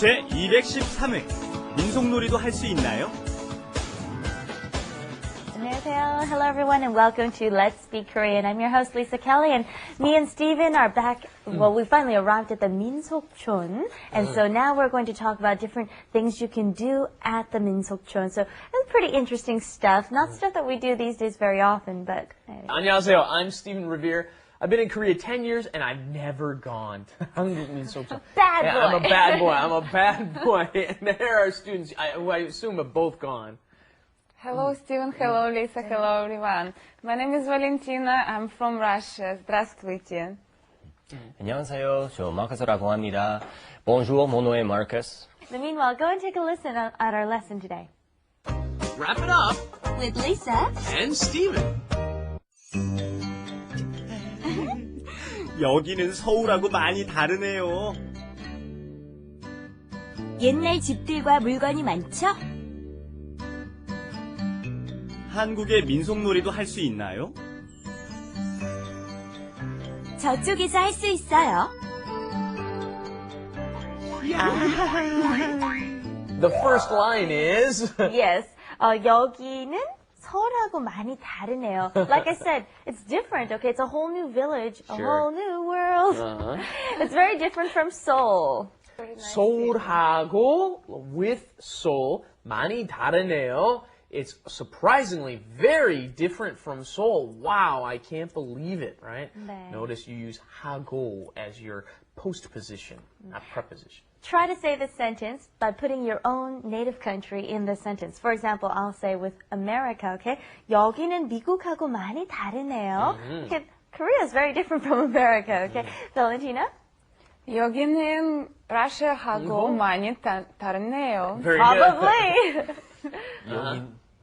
제 213회 민속놀이도 할 수 있나요? 안녕하세요. Hello everyone and welcome to Let's Speak Korean. I'm your host Lisa Kelly and me and Steven are back. Well, we finally arrived at the Minsokchon and so now we're going to talk about different things you can do at the Minsokchon. So it's pretty interesting stuff. Not stuff that we do these days very often, but... 안녕하세요. I'm Steven Revere. I've been in Korea 10 years and I've never gone to 한국 민속촌. Bad boy. I'm a bad boy. I'm a bad boy. And there are students who I assume have both gone. Hello, Steven. Hello, Lisa. Hello, everyone. My name is Valentina. I'm from Russia. Здравствуйте. 안녕하세요. 저 마커스라고 합니다. Bonjour, mon nom est Marcus. So meanwhile, go and take a listen at our lesson today. Wrap it up. With Lisa. And Steven. 여기는 서울하고 많이 다르네요. 옛날 집들과 물건이 많죠? 한국의 민속놀이도 할 수 있나요? 저쪽에서 할 수 있어요. The first line is... Yes. 여기는 서울하고 많이 다르네요. Like I said, it's different, okay? It's a whole new village, a whole new world. It's very different from Seoul. 서울하고 with Seoul 많이 다르네요. It's surprisingly very different from Seoul. Wow, I can't believe it, right? 네. Notice you use 하고 as your postposition, not preposition. Try to say this sentence by putting your own native country in the sentence. For example, I'll say with America, okay? 여기는 미국하고 많이 다르네요. Okay, Korea is very different from America, okay? Valentina? 여기는 러시아하고 많이 다르네요. Very Probably.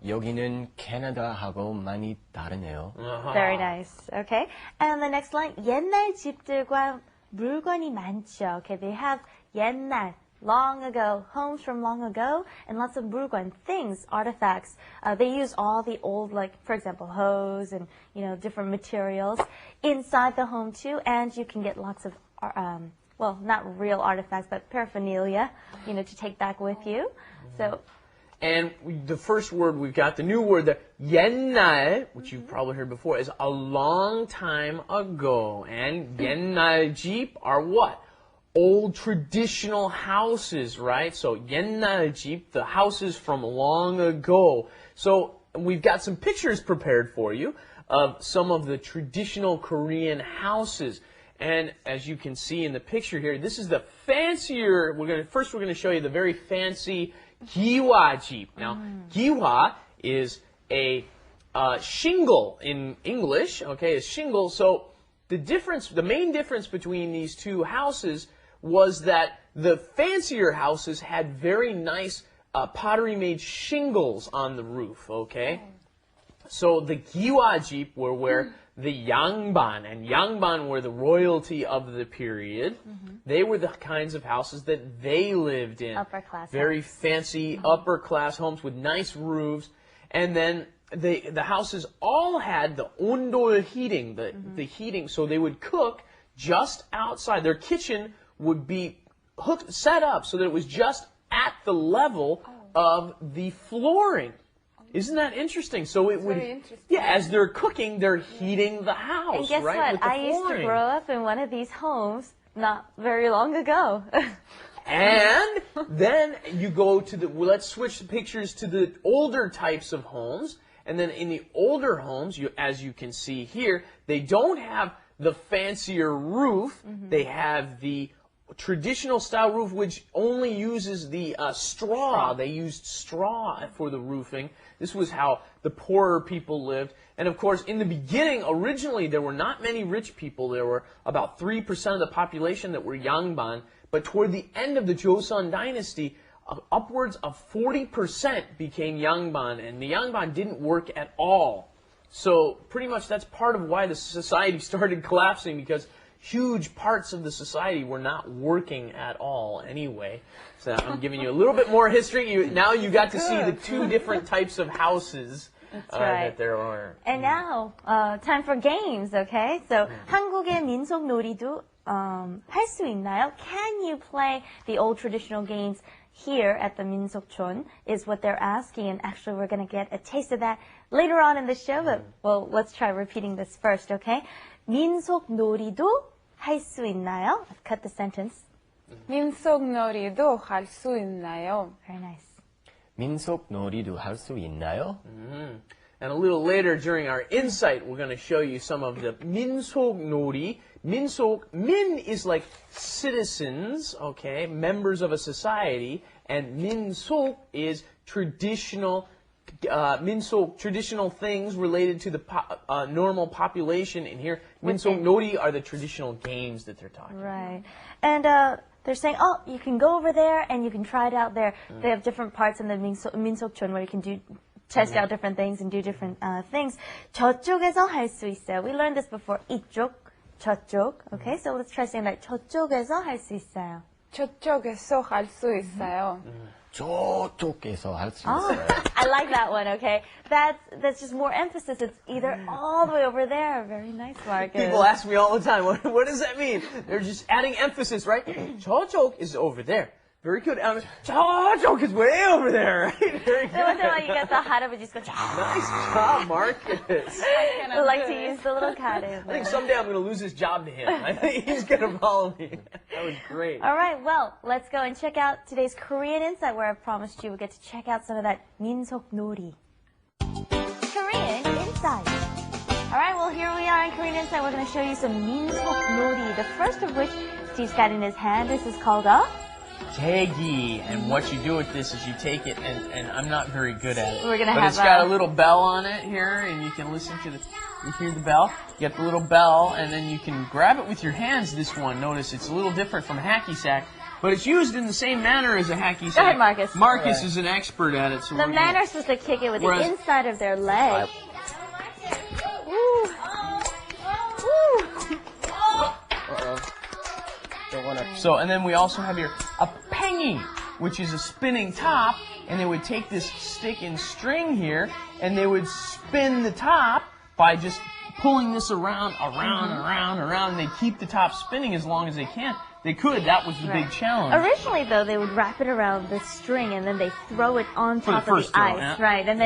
여기는 캐나다하고 많이 다르네요. Very nice, okay? And the next line, 옛날 집들과 물건이 많죠. Okay, they have 옛날, long ago, homes from long ago, and lots of 물건, things, artifacts. They use all the old, like, for example, hose and, you know, different materials inside the home too, and you can get lots of, well, not real artifacts, but paraphernalia, you know, to take back with you. So. And the first word we've got, the new word, the 옛날, which you've probably heard before, is a long time ago. And 옛날 집 are what? Old traditional houses, right? So 옛날 집, the houses from long ago. So we've got some pictures prepared for you of some of the traditional Korean houses. And as you can see in the picture here, this is the fancier, first we're going to show you the very fancy giwa jeep. Now, giwa is a shingle in English, okay, a shingle. So the main difference between these two houses was that the fancier houses had very nice pottery-made shingles on the roof, okay? So the giwa jeep were where the yangban, and yangban were the royalty of the period. They were the kinds of houses that they lived in. Upper class very homes. fancy upper class homes with nice roofs. And then the houses all had the ondol heating, the heating, so they would cook just outside. Their kitchen would be set up so that it was just at the level of the flooring. Isn't that interesting? So it would, very interesting. yeah, as they're cooking, they're heating the house, And guess right? what? With the I used to flooring. grow up in one of these homes not very long ago. And then you go to let's switch the pictures to the older types of homes. And then in the older homes, as you can see here, they don't have the fancier roof. They have the traditional style roof, which only uses the straw. They used straw for the roofing. This was how the poorer people lived. And of course, in the beginning, originally, there were not many rich people. There were about 3% of the population that were yangban. But toward the end of the Joseon dynasty, upwards of 40% became yangban. And the yangban didn't work at all. So pretty much that's part of why the society started collapsing, because huge parts of the society were not working at all anyway. So I'm giving you a little bit more history. Now you got to see the two different types of houses that there are. And now, time for games, okay? So, 한국의 민속놀이도 할 수 있나요? Can you play the old traditional games here at the 민속촌 is what they're asking, and actually we're going to get a taste of that later on in the show, but well, let's try repeating this first, okay? 민속놀이도 할 수 있나요? I've cut the sentence. 민속놀이도 할 수 있나요? Very nice. 민속놀이도 할 수 있나요? And a little later during our insight, we're going to show you some of the minsok-nori. Min is like citizens, okay, members of a society, and minsok is traditional, traditional things related to the normal population. And here, minsok-nori are the traditional games that they're talking about. Right. And they're saying, oh, you can go over there and you can try it out there. They have different parts in the 민속촌 where you can test out different things and do different things. 저쪽에서 할 수 있어요. We learned this before. 이쪽, 저쪽. Okay, so let's try saying that. 저쪽에서 할 수 있어요. 저쪽에서 할 수 있어요. 저쪽에서 할 수 Oh, 있어요. I like that one, okay? That's just more emphasis. It's either all the way over there. Very nice, Marcus. People ask me all the time, what does that mean? They're just adding emphasis, right? 저쪽 is over there. Very good. 저쪽 is way over there, right? Very good. Once in a while you get the 할아버지's go, Nice job, Marcus. I like to use the little cat in I think someday I'm going to lose this job to him. I think he's going to follow me. That was great. All right, well, let's go and check out today's Korean Insight, where I promised you we'll get to check out some of that 민속놀이. Korean Insight. All right, well, here we are in Korean Insight. We're going to show you some 민속놀이. The first of which Steve's got in his hand. This is called a Jegi. And what you do with this is you take it, and I'm not very good at it. We're gonna but have it's got a little bell on it here, and you can listen to you hear the bell, you get the little bell, and then you can grab it with your hands, this one. Notice it's a little different from a hacky sack, but it's used in the same manner as a hacky sack. Go ahead, Marcus. Marcus is an expert at it. So The we're men gonna- are supposed to kick it with the Whereas- inside of their leg. Ooh. Ooh. Don't wanna... So, and then we also have here a pengi, which is a spinning top, and they would take this stick and string here, and they would spin the top by just pulling this around, and they keep the top spinning as long as they can. They could. That was the big challenge. Originally, though, they would wrap it around the string and then they throw it on For the top of first the throw, ice, yeah. right? And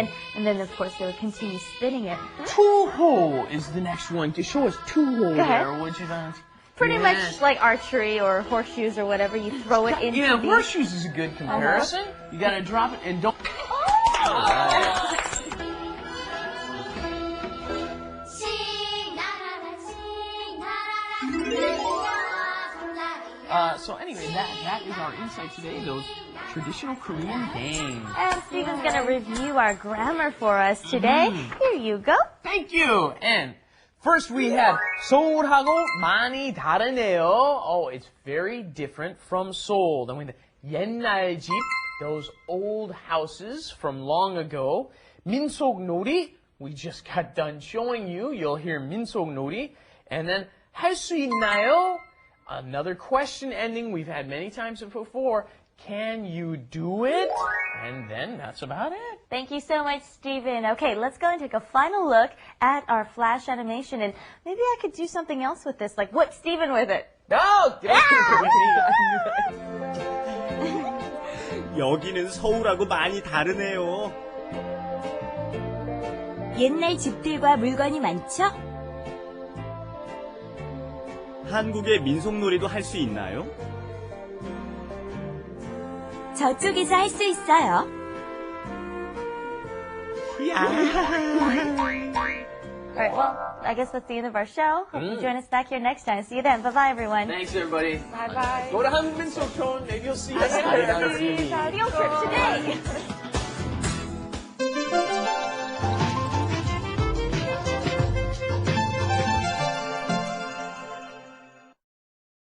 then of course they would continue spinning it. Two-ho is the next one. To show us two-ho ahead. there, would you guys? Pretty much like archery or horseshoes or whatever. You throw it into Yeah, the... horseshoes is a good comparison. You gotta drop it and don't. So anyway, that is our insight today. Those traditional Korean games. And Stephen's going to review our grammar for us today. Here you go. Thank you. And first we have 서울하고 많이 다르네요. Oh, it's very different from Seoul. Then we have 옛날 집, those old houses from long ago. 민속놀이, we just got done showing you. You'll hear 민속놀이. And then 할 수 있나요? Another question ending we've had many times before. Can you do it? And then that's about it. Thank you so much, Stephen. Okay, let's go and take a final look at our flash animation. And maybe I could do something else with this, like whip Stephen with it. No! 여기는 서울하고 많이 다르네요. 옛날 집들과 물건이 많죠? 한국의 민속놀이도 할 수 있나요? 저쪽에서 할 수 있어요. All right, well, I guess that's the end of our show. Hope you join us back here next time. See you then. Bye-bye, everyone. Thanks, everybody. Bye bye. Go to 한국민속촌. Maybe you'll see us there. Field trip today.